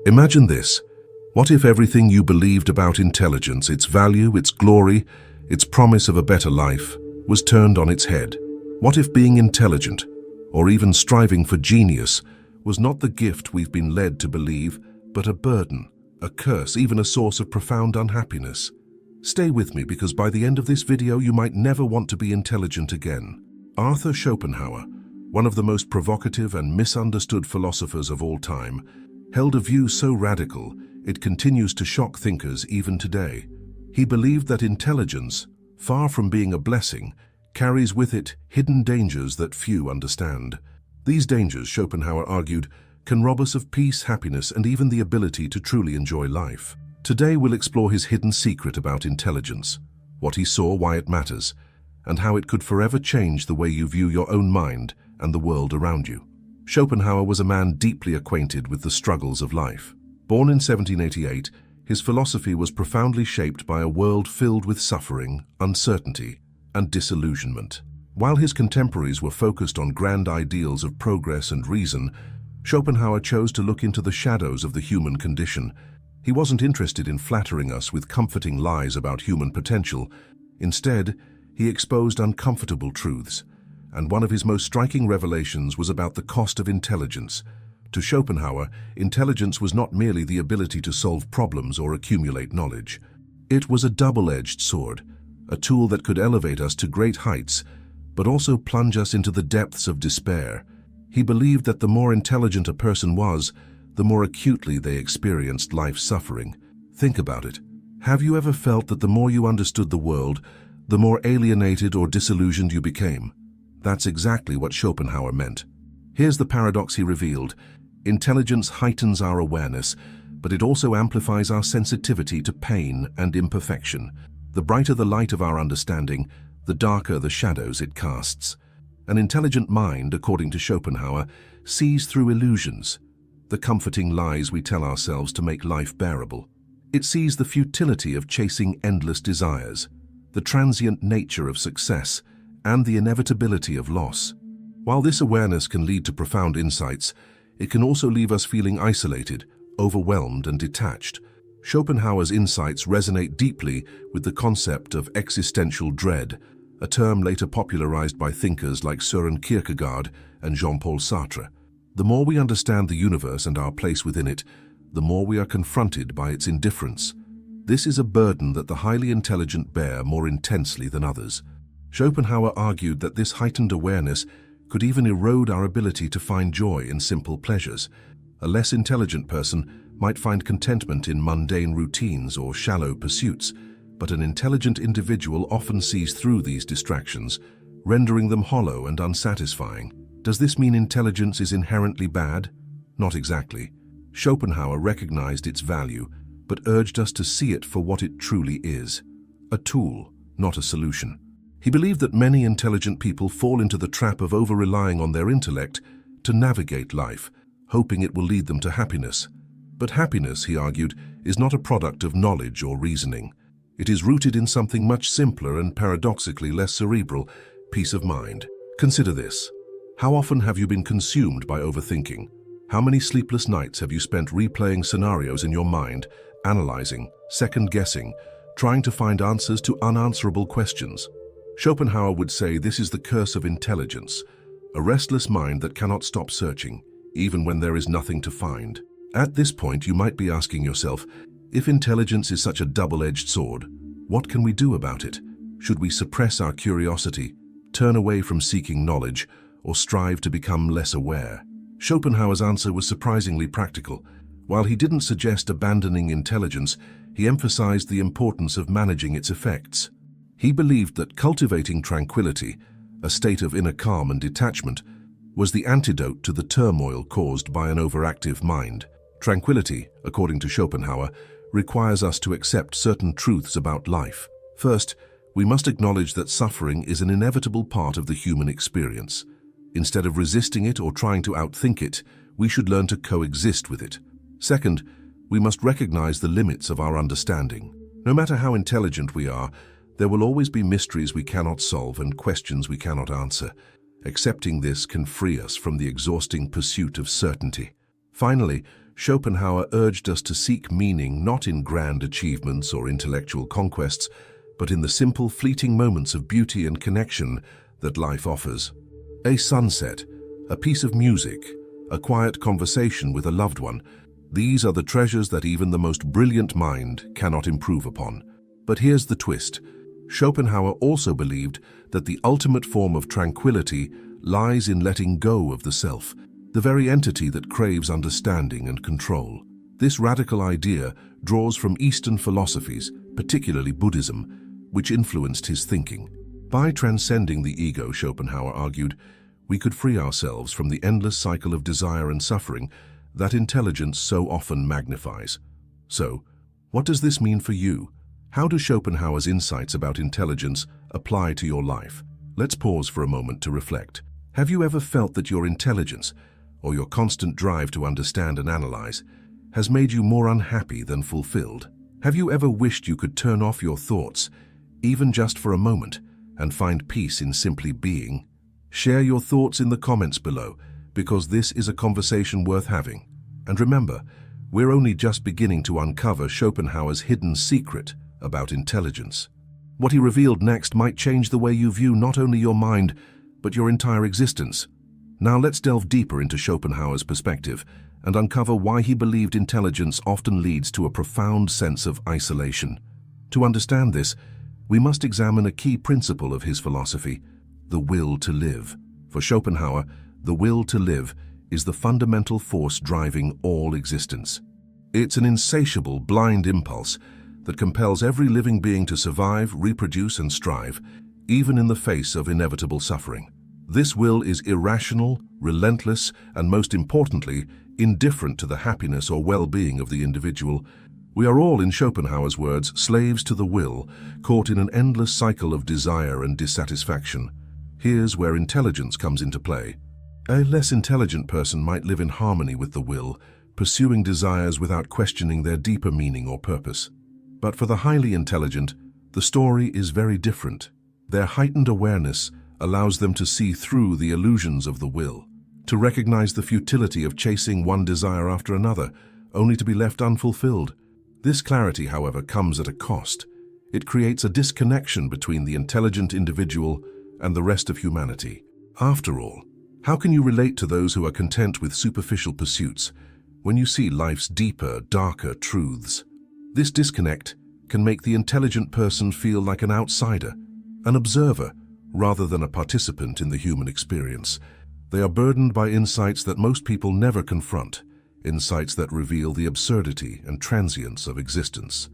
Imagine this. What if everything you believed about intelligence, its value, its glory, its promise of a better life, was turned on its head? What if being intelligent, or even striving for genius, was not the gift we've been led to believe, but a burden, a curse, even a source of profound unhappiness? Stay with me, because by the end of this video you might never want to be intelligent again. Arthur Schopenhauer, one of the most provocative and misunderstood philosophers of all time, held a view so radical it continues to shock thinkers even today. He believed that intelligence, far from being a blessing, carries with it hidden dangers that few understand. These dangers, Schopenhauer argued, can rob us of peace, happiness, and even the ability to truly enjoy life. Today we'll explore his hidden secret about intelligence, what he saw, why it matters, and how it could forever change the way you view your own mind and the world around you. Schopenhauer was a man deeply acquainted with the struggles of life. Born in 1788, his philosophy was profoundly shaped by a world filled with suffering, uncertainty, and disillusionment. While his contemporaries were focused on grand ideals of progress and reason, Schopenhauer chose to look into the shadows of the human condition. He wasn't interested in flattering us with comforting lies about human potential. Instead, he exposed uncomfortable truths, and one of his most striking revelations was about the cost of intelligence. To Schopenhauer, intelligence was not merely the ability to solve problems or accumulate knowledge. It was a double-edged sword, a tool that could elevate us to great heights, but also plunge us into the depths of despair. He believed that the more intelligent a person was, the more acutely they experienced life's suffering. Think about it. Have you ever felt that the more you understood the world, the more alienated or disillusioned you became? That's exactly what Schopenhauer meant. Here's the paradox he revealed. Intelligence heightens our awareness, but it also amplifies our sensitivity to pain and imperfection. The brighter the light of our understanding, the darker the shadows it casts. An intelligent mind, according to Schopenhauer, sees through illusions, the comforting lies we tell ourselves to make life bearable. It sees the futility of chasing endless desires, the transient nature of success, and the inevitability of loss. While this awareness can lead to profound insights, it can also leave us feeling isolated, overwhelmed, and detached. Schopenhauer's insights resonate deeply with the concept of existential dread, a term later popularized by thinkers like Søren Kierkegaard and Jean-Paul Sartre. The more we understand the universe and our place within it, the more we are confronted by its indifference. This is a burden that the highly intelligent bear more intensely than others. Schopenhauer argued that this heightened awareness could even erode our ability to find joy in simple pleasures. A less intelligent person might find contentment in mundane routines or shallow pursuits, but an intelligent individual often sees through these distractions, rendering them hollow and unsatisfying. Does this mean intelligence is inherently bad? Not exactly. Schopenhauer recognized its value, but urged us to see it for what it truly is: a tool, not a solution. He believed that many intelligent people fall into the trap of over-relying on their intellect to navigate life, hoping it will lead them to happiness. But happiness, he argued, is not a product of knowledge or reasoning. It is rooted in something much simpler and paradoxically less cerebral: peace of mind. Consider this. How often have you been consumed by overthinking? How many sleepless nights have you spent replaying scenarios in your mind, analyzing, second-guessing, trying to find answers to unanswerable questions? Schopenhauer would say this is the curse of intelligence, a restless mind that cannot stop searching, even when there is nothing to find. At this point, you might be asking yourself, if intelligence is such a double-edged sword, what can we do about it? Should we suppress our curiosity, turn away from seeking knowledge, or strive to become less aware? Schopenhauer's answer was surprisingly practical. While he didn't suggest abandoning intelligence, he emphasized the importance of managing its effects. He believed that cultivating tranquility, a state of inner calm and detachment, was the antidote to the turmoil caused by an overactive mind. Tranquility, according to Schopenhauer, requires us to accept certain truths about life. First, we must acknowledge that suffering is an inevitable part of the human experience. Instead of resisting it or trying to outthink it, we should learn to coexist with it. Second, we must recognize the limits of our understanding. No matter how intelligent we are, there will always be mysteries we cannot solve and questions we cannot answer. Accepting this can free us from the exhausting pursuit of certainty. Finally, Schopenhauer urged us to seek meaning not in grand achievements or intellectual conquests, but in the simple, fleeting moments of beauty and connection that life offers. A sunset, a piece of music, a quiet conversation with a loved one, these are the treasures that even the most brilliant mind cannot improve upon. But here's the twist. Schopenhauer also believed that the ultimate form of tranquility lies in letting go of the self, the very entity that craves understanding and control. This radical idea draws from Eastern philosophies, particularly Buddhism, which influenced his thinking. By transcending the ego, Schopenhauer argued, we could free ourselves from the endless cycle of desire and suffering that intelligence so often magnifies. So, what does this mean for you? How do Schopenhauer's insights about intelligence apply to your life? Let's pause for a moment to reflect. Have you ever felt that your intelligence, or your constant drive to understand and analyze, has made you more unhappy than fulfilled? Have you ever wished you could turn off your thoughts, even just for a moment, and find peace in simply being? Share your thoughts in the comments below, because this is a conversation worth having. And remember, we're only just beginning to uncover Schopenhauer's hidden secret about intelligence. What he revealed next might change the way you view not only your mind, but your entire existence. Now let's delve deeper into Schopenhauer's perspective and uncover why he believed intelligence often leads to a profound sense of isolation. To understand this, we must examine a key principle of his philosophy, the will to live. For Schopenhauer, the will to live is the fundamental force driving all existence. It's an insatiable, blind impulse that compels every living being to survive, reproduce, and strive, even in the face of inevitable suffering. This will is irrational, relentless, and most importantly, indifferent to the happiness or well-being of the individual. We are all, in Schopenhauer's words, slaves to the will, caught in an endless cycle of desire and dissatisfaction. Here's where intelligence comes into play. A less intelligent person might live in harmony with the will, pursuing desires without questioning their deeper meaning or purpose. But for the highly intelligent, the story is very different. Their heightened awareness allows them to see through the illusions of the will, to recognize the futility of chasing one desire after another, only to be left unfulfilled. This clarity, however, comes at a cost. It creates a disconnection between the intelligent individual and the rest of humanity. After all, how can you relate to those who are content with superficial pursuits when you see life's deeper, darker truths? This disconnect can make the intelligent person feel like an outsider, an observer, rather than a participant in the human experience. They are burdened by insights that most people never confront, insights that reveal the absurdity and transience of existence.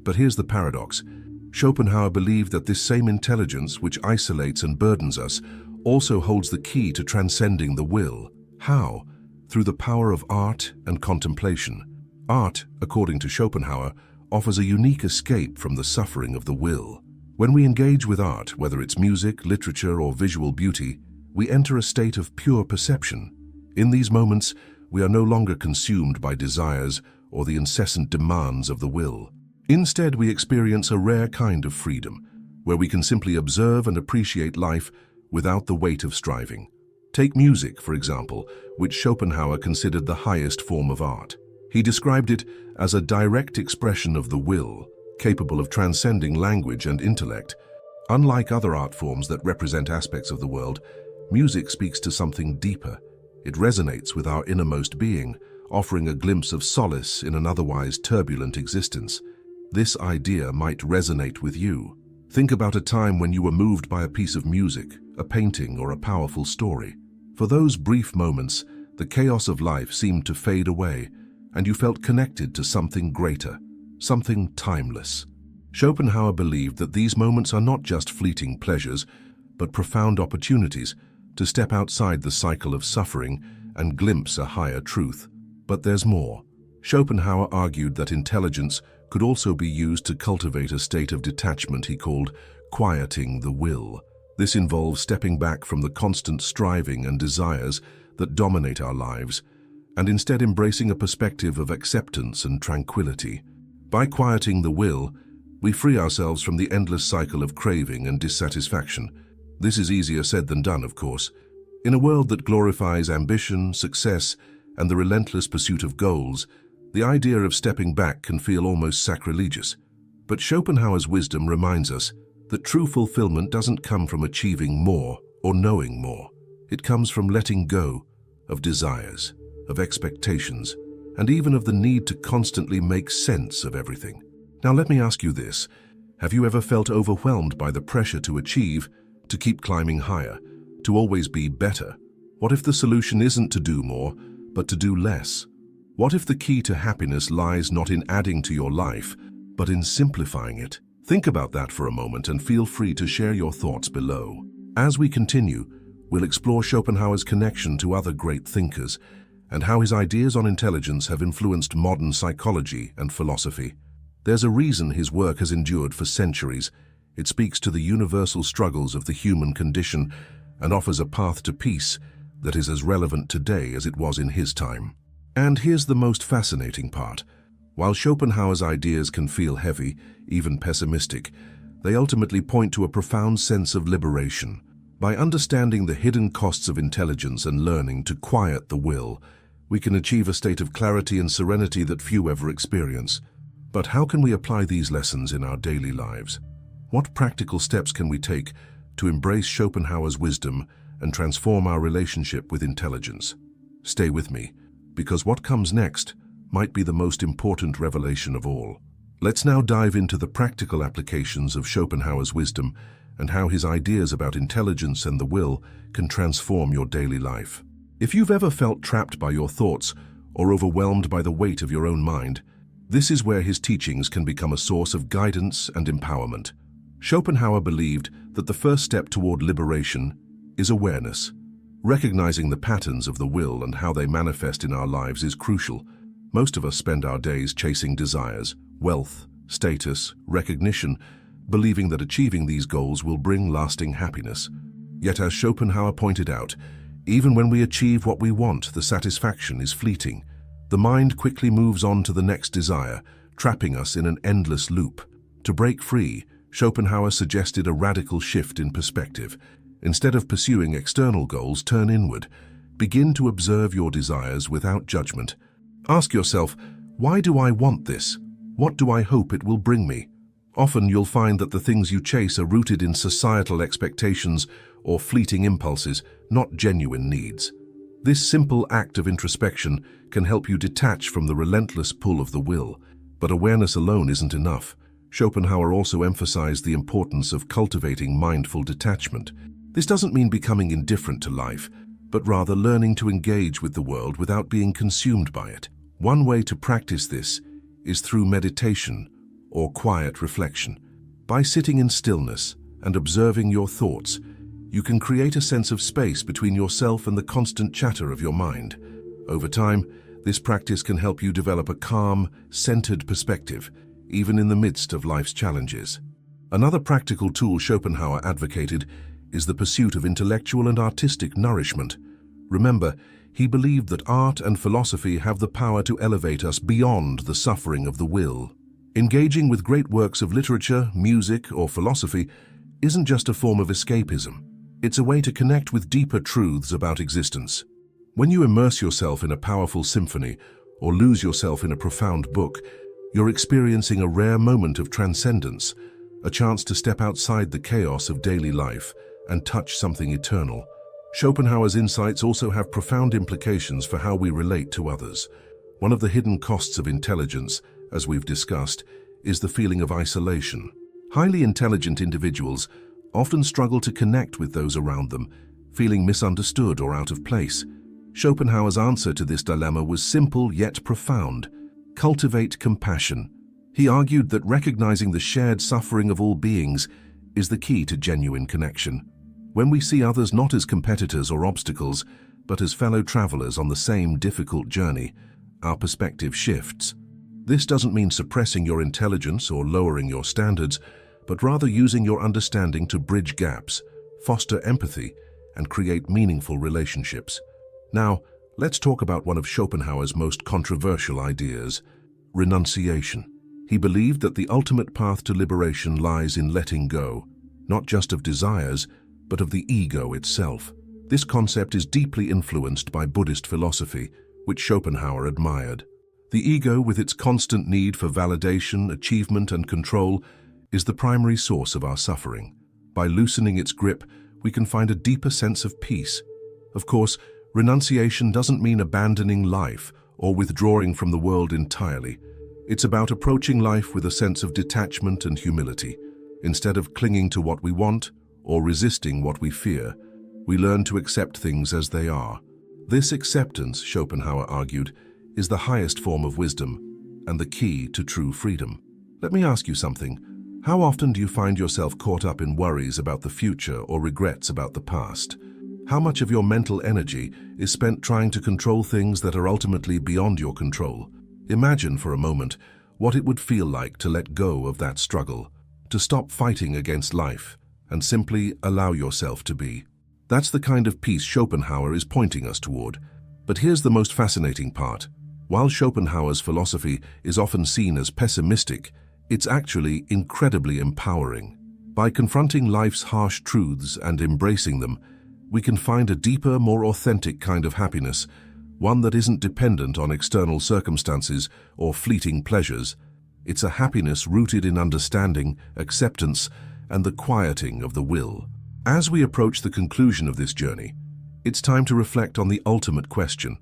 But here's the paradox. Schopenhauer believed that this same intelligence, which isolates and burdens us, also holds the key to transcending the will. How? Through the power of art and contemplation. Art, according to Schopenhauer, offers a unique escape from the suffering of the will. When we engage with art, whether it's music, literature, or visual beauty, we enter a state of pure perception. In these moments, we are no longer consumed by desires or the incessant demands of the will. Instead, we experience a rare kind of freedom, where we can simply observe and appreciate life without the weight of striving. Take music, for example, which Schopenhauer considered the highest form of art. He described it as a direct expression of the will, capable of transcending language and intellect. Unlike other art forms that represent aspects of the world, music speaks to something deeper. It resonates with our innermost being, offering a glimpse of solace in an otherwise turbulent existence. This idea might resonate with you. Think about a time when you were moved by a piece of music, a painting, or a powerful story. For those brief moments, the chaos of life seemed to fade away, and you felt connected to something greater, something timeless. Schopenhauer believed that these moments are not just fleeting pleasures, but profound opportunities to step outside the cycle of suffering and glimpse a higher truth. But there's more. Schopenhauer argued that intelligence could also be used to cultivate a state of detachment he called quieting the will. This involves stepping back from the constant striving and desires that dominate our lives, and instead embracing a perspective of acceptance and tranquility. By quieting the will, we free ourselves from the endless cycle of craving and dissatisfaction. This is easier said than done, of course. In a world that glorifies ambition, success, and the relentless pursuit of goals, the idea of stepping back can feel almost sacrilegious. But Schopenhauer's wisdom reminds us that true fulfillment doesn't come from achieving more or knowing more. It comes from letting go of desires, of expectations, and even of the need to constantly make sense of everything. Now let me ask you this. Have you ever felt overwhelmed by the pressure to achieve, to keep climbing higher, to always be better? What if the solution isn't to do more, but to do less? What if the key to happiness lies not in adding to your life, but in simplifying it? Think about that for a moment and feel free to share your thoughts below. As we continue, we'll explore Schopenhauer's connection to other great thinkers and how his ideas on intelligence have influenced modern psychology and philosophy. There's a reason his work has endured for centuries. It speaks to the universal struggles of the human condition and offers a path to peace that is as relevant today as it was in his time. And here's the most fascinating part. While Schopenhauer's ideas can feel heavy, even pessimistic, they ultimately point to a profound sense of liberation. By understanding the hidden costs of intelligence and learning to quiet the will, we can achieve a state of clarity and serenity that few ever experience. But how can we apply these lessons in our daily lives? What practical steps can we take to embrace Schopenhauer's wisdom and transform our relationship with intelligence? Stay with me, because what comes next might be the most important revelation of all. Let's now dive into the practical applications of Schopenhauer's wisdom and how his ideas about intelligence and the will can transform your daily life. If you've ever felt trapped by your thoughts or overwhelmed by the weight of your own mind, this is where his teachings can become a source of guidance and empowerment. Schopenhauer believed that the first step toward liberation is awareness. Recognizing the patterns of the will and how they manifest in our lives is crucial. Most of us spend our days chasing desires, wealth, status, recognition, believing that achieving these goals will bring lasting happiness. Yet, as Schopenhauer pointed out, even when we achieve what we want, the satisfaction is fleeting. The mind quickly moves on to the next desire, trapping us in an endless loop. To break free, Schopenhauer suggested a radical shift in perspective. Instead of pursuing external goals, turn inward. Begin to observe your desires without judgment. Ask yourself, why do I want this? What do I hope it will bring me? Often you'll find that the things you chase are rooted in societal expectations or fleeting impulses, not genuine needs. This simple act of introspection can help you detach from the relentless pull of the will. But awareness alone isn't enough. Schopenhauer also emphasized the importance of cultivating mindful detachment. This doesn't mean becoming indifferent to life, but rather learning to engage with the world without being consumed by it. One way to practice this is through meditation or quiet reflection. By sitting in stillness and observing your thoughts, you can create a sense of space between yourself and the constant chatter of your mind. Over time, this practice can help you develop a calm, centered perspective, even in the midst of life's challenges. Another practical tool Schopenhauer advocated is the pursuit of intellectual and artistic nourishment. Remember, he believed that art and philosophy have the power to elevate us beyond the suffering of the will. Engaging with great works of literature, music, or philosophy isn't just a form of escapism. It's a way to connect with deeper truths about existence. When you immerse yourself in a powerful symphony or lose yourself in a profound book, you're experiencing a rare moment of transcendence, a chance to step outside the chaos of daily life and touch something eternal. Schopenhauer's insights also have profound implications for how we relate to others. One of the hidden costs of intelligence, as we've discussed, is the feeling of isolation. Highly intelligent individuals often struggle to connect with those around them, feeling misunderstood or out of place. Schopenhauer's answer to this dilemma was simple yet profound: cultivate compassion. He argued that recognizing the shared suffering of all beings is the key to genuine connection. When we see others not as competitors or obstacles, but as fellow travelers on the same difficult journey, our perspective shifts. This doesn't mean suppressing your intelligence or lowering your standards, but rather using your understanding to bridge gaps, foster empathy, and create meaningful relationships. Now, let's talk about one of Schopenhauer's most controversial ideas: renunciation. He believed that the ultimate path to liberation lies in letting go, not just of desires, but of the ego itself. This concept is deeply influenced by Buddhist philosophy, which Schopenhauer admired. The ego, with its constant need for validation, achievement, and control, is the primary source of our suffering. By loosening its grip, we can find a deeper sense of peace. Of course, renunciation doesn't mean abandoning life or withdrawing from the world entirely. It's about approaching life with a sense of detachment and humility. Instead of clinging to what we want or resisting what we fear, we learn to accept things as they are. This acceptance, Schopenhauer argued, is the highest form of wisdom and the key to true freedom. Let me ask you something. How often do you find yourself caught up in worries about the future or regrets about the past? How much of your mental energy is spent trying to control things that are ultimately beyond your control? Imagine for a moment what it would feel like to let go of that struggle, to stop fighting against life, and simply allow yourself to be. That's the kind of peace Schopenhauer is pointing us toward. But here's the most fascinating part. While Schopenhauer's philosophy is often seen as pessimistic, it's actually incredibly empowering. By confronting life's harsh truths and embracing them, we can find a deeper, more authentic kind of happiness, one that isn't dependent on external circumstances or fleeting pleasures. It's a happiness rooted in understanding, acceptance, and the quieting of the will. As we approach the conclusion of this journey, it's time to reflect on the ultimate question.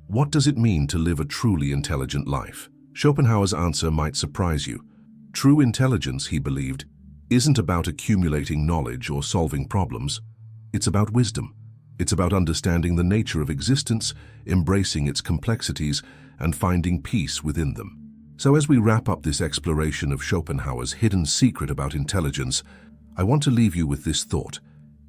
What does it mean to live a truly intelligent life? Schopenhauer's answer might surprise you. True intelligence, he believed, isn't about accumulating knowledge or solving problems. It's about wisdom. It's about understanding the nature of existence, embracing its complexities, and finding peace within them. So as we wrap up this exploration of Schopenhauer's hidden secret about intelligence, I want to leave you with this thought.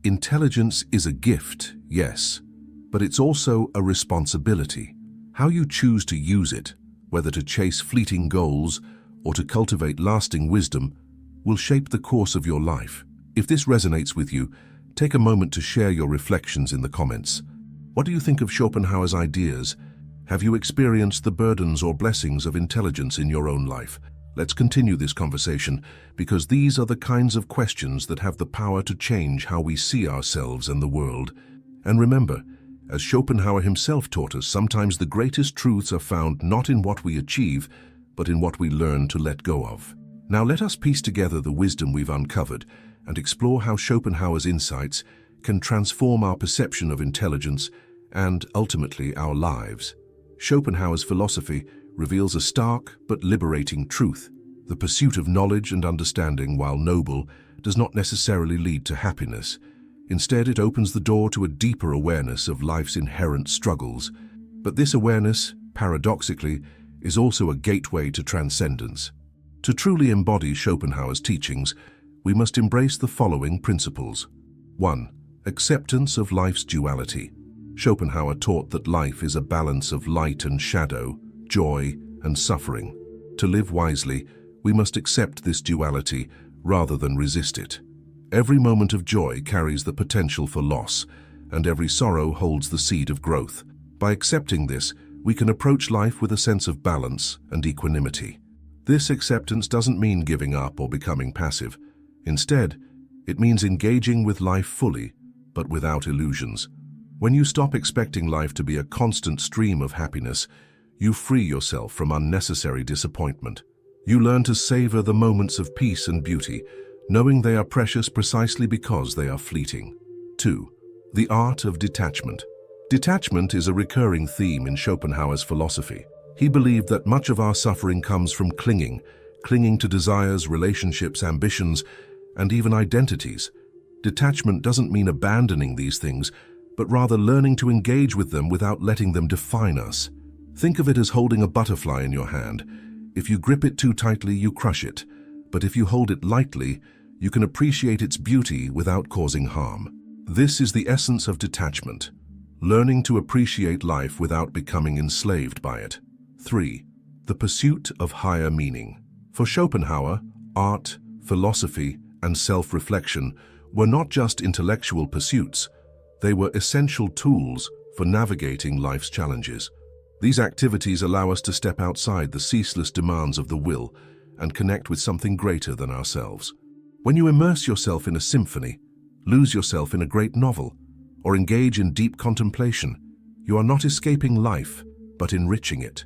Intelligence is a gift, yes, but it's also a responsibility. How you choose to use it, whether to chase fleeting goals or to cultivate lasting wisdom, will shape the course of your life. If this resonates with you, take a moment to share your reflections in the comments. What do you think of Schopenhauer's ideas? Have you experienced the burdens or blessings of intelligence in your own life? Let's continue this conversation, because these are the kinds of questions that have the power to change how we see ourselves and the world. And remember, as Schopenhauer himself taught us, sometimes the greatest truths are found not in what we achieve, but in what we learn to let go of. Now let us piece together the wisdom we've uncovered and explore how Schopenhauer's insights can transform our perception of intelligence and, ultimately, our lives. Schopenhauer's philosophy reveals a stark but liberating truth. The pursuit of knowledge and understanding, while noble, does not necessarily lead to happiness. Instead, it opens the door to a deeper awareness of life's inherent struggles. But this awareness, paradoxically, is also a gateway to transcendence. To truly embody Schopenhauer's teachings, we must embrace the following principles. 1. Acceptance of life's duality. Schopenhauer taught that life is a balance of light and shadow, joy and suffering. To live wisely, we must accept this duality rather than resist it. Every moment of joy carries the potential for loss, and every sorrow holds the seed of growth. By accepting this, we can approach life with a sense of balance and equanimity. This acceptance doesn't mean giving up or becoming passive. Instead, it means engaging with life fully, but without illusions. When you stop expecting life to be a constant stream of happiness, you free yourself from unnecessary disappointment. You learn to savor the moments of peace and beauty, knowing they are precious precisely because they are fleeting. 2. The art of detachment. Detachment is a recurring theme in Schopenhauer's philosophy. He believed that much of our suffering comes from clinging to desires, relationships, ambitions, and even identities. Detachment doesn't mean abandoning these things, but rather learning to engage with them without letting them define us. Think of it as holding a butterfly in your hand. If you grip it too tightly, you crush it. But if you hold it lightly, you can appreciate its beauty without causing harm. This is the essence of detachment. Learning to appreciate life without becoming enslaved by it. 3. The pursuit of higher meaning. For Schopenhauer, art, philosophy, and self-reflection were not just intellectual pursuits. They were essential tools for navigating life's challenges. These activities allow us to step outside the ceaseless demands of the will and connect with something greater than ourselves. When you immerse yourself in a symphony, lose yourself in a great novel, or engage in deep contemplation, you are not escaping life, but enriching it.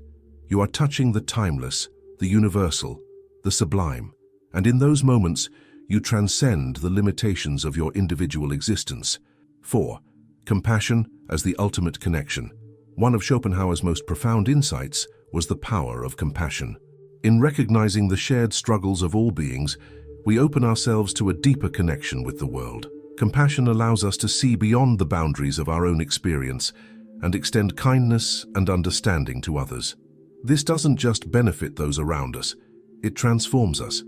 You are touching the timeless, the universal, the sublime, and in those moments, you transcend the limitations of your individual existence. 4. Compassion as the ultimate connection. One of Schopenhauer's most profound insights was the power of compassion. In recognizing the shared struggles of all beings, we open ourselves to a deeper connection with the world. Compassion allows us to see beyond the boundaries of our own experience and extend kindness and understanding to others. This doesn't just benefit those around us, it transforms us.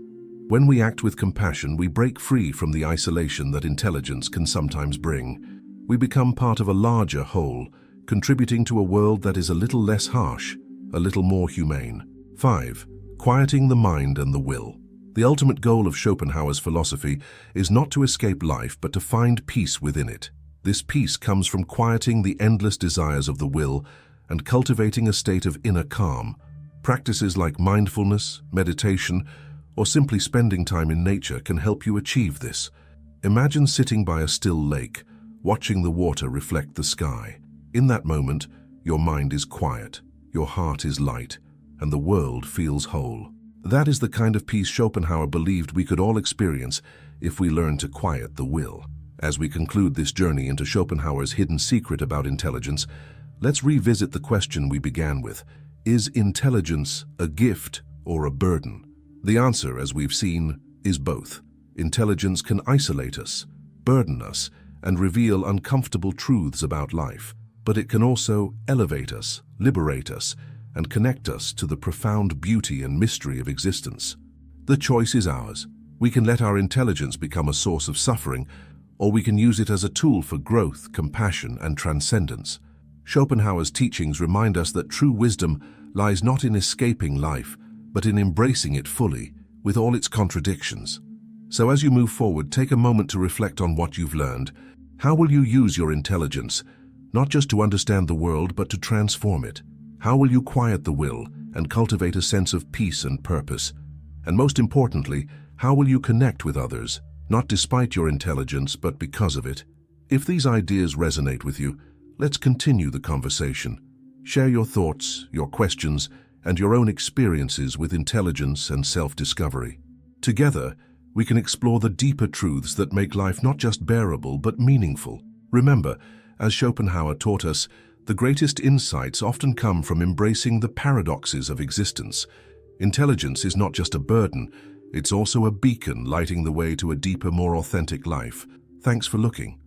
When we act with compassion, we break free from the isolation that intelligence can sometimes bring. We become part of a larger whole, contributing to a world that is a little less harsh, a little more humane. 5. Quieting the mind and the will. The ultimate goal of Schopenhauer's philosophy is not to escape life, but to find peace within it. This peace comes from quieting the endless desires of the will and cultivating a state of inner calm. Practices like mindfulness, meditation, or simply spending time in nature can help you achieve this. Imagine sitting by a still lake, watching the water reflect the sky. In that moment, your mind is quiet, your heart is light, and the world feels whole. That is the kind of peace Schopenhauer believed we could all experience if we learn to quiet the will. As we conclude this journey into Schopenhauer's hidden secret about intelligence, let's revisit the question we began with. Is intelligence a gift or a burden? The answer, as we've seen, is both. Intelligence can isolate us, burden us, and reveal uncomfortable truths about life. But it can also elevate us, liberate us, and connect us to the profound beauty and mystery of existence. The choice is ours. We can let our intelligence become a source of suffering, or we can use it as a tool for growth, compassion, and transcendence. Schopenhauer's teachings remind us that true wisdom lies not in escaping life, but in embracing it fully, with all its contradictions. So as you move forward, take a moment to reflect on what you've learned. How will you use your intelligence, not just to understand the world, but to transform it? How will you quiet the will and cultivate a sense of peace and purpose? And most importantly, how will you connect with others, not despite your intelligence, but because of it? If these ideas resonate with you, let's continue the conversation. Share your thoughts, your questions, and your own experiences with intelligence and self-discovery. Together, we can explore the deeper truths that make life not just bearable, but meaningful. Remember, as Schopenhauer taught us, the greatest insights often come from embracing the paradoxes of existence. Intelligence is not just a burden, it's also a beacon lighting the way to a deeper, more authentic life. Thanks for looking.